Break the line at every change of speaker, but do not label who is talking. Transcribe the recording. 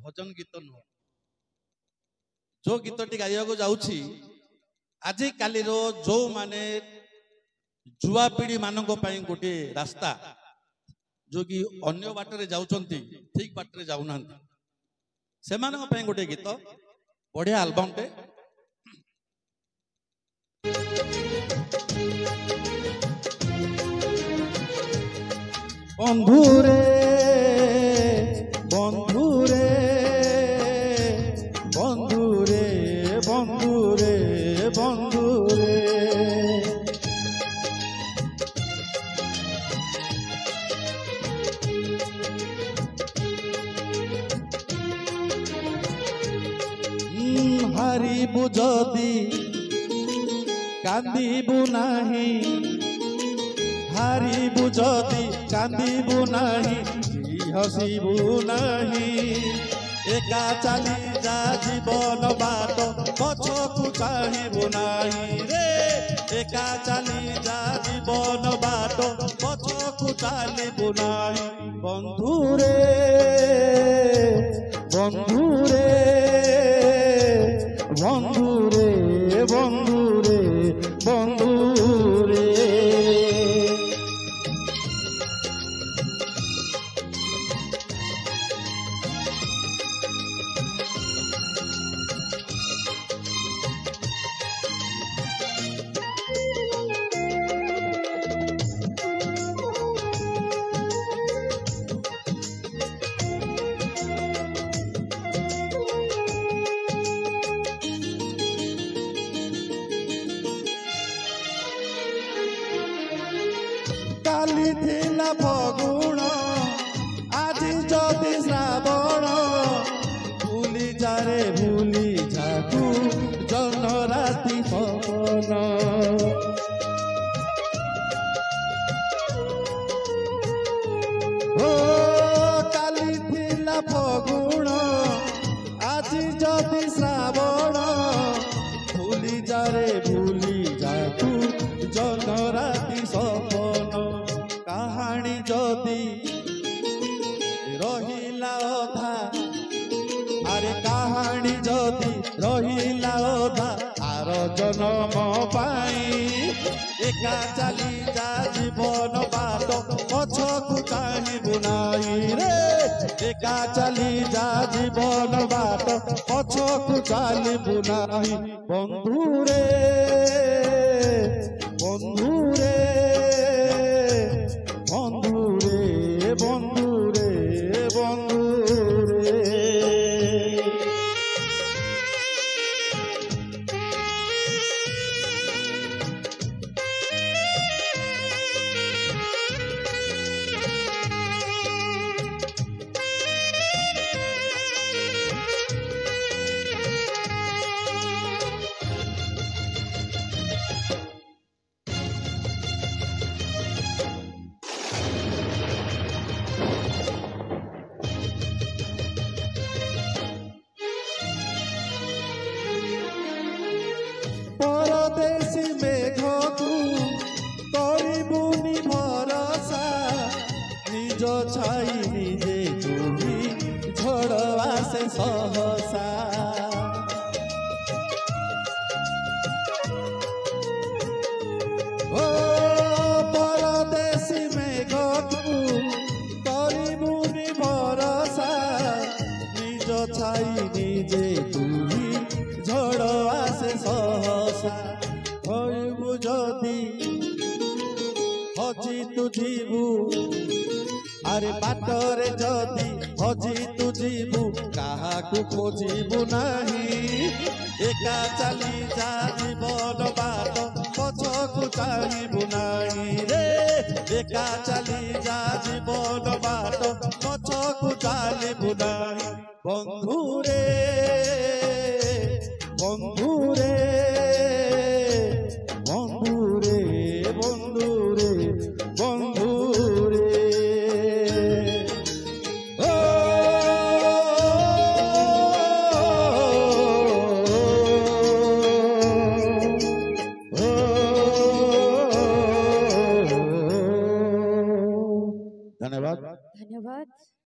भजन गीत नुह जो गीतटी गाइबा जाऊँगी आଜି କାଲିର जो माने जुआ पीढ़ी मानक गोटे रास्ता जो कि अन्य बाटर जाउचंती ठीक बाटर जाऊना से गोटे गीत बढ़िया आल्बम टे बंधुरे बंधुरे बंधुरे बंधुरे बंधुरे हारिबु जदि कांदिबु नाही हारिबु जदि कांदिबु नाही हसिबु नाही एका चली जा जीवन बाट पछकु चाहिबु नाही रे एका चली जा जीवन बाट पछकु चलिबु नाही बंधुरे बंधुरे बंधुरे बंधुरे बंधुरे काली थिला फगुण आज जदि श्रावण भूली जारे भूली जाकू जन राति पवन ओ काली थिला फगुण आज जदि श्रावण भूली जारे भूली जाकू जन राति सपन कहानी जदि रहिला अधा अरे कहानी जदि रहिला अधा आर जन्म पाई एका चली जा जीवन बाट पछकु चाहिबु नाही रे एका चली जा जीवन बाट पछकु चलिबु नाही बंधुरे बंधुरे बंधुरे बंधुरे बंधुरे परदेशी मेघकु करिबुनि भरसा निज छाई निजे तुमी झड़वा से सहसा ओ परदेशी मेघकु करिबुनि भरसा निज छाई निजे तुमी झड़वा से सहसा होइबु जदि हजी तुझीबु अरे बाटरे जदि हजी तुझीबु काहाकु खोजिबु नाही एका चली जा जीवन बाट पछकु चाहिबु नाही रे एका चली जा जीवन बाट पछकु चलिबु नाही बंधुरे बंधुरे बंधुरे बंधुरे बंधुरे ओ धन्यवाद।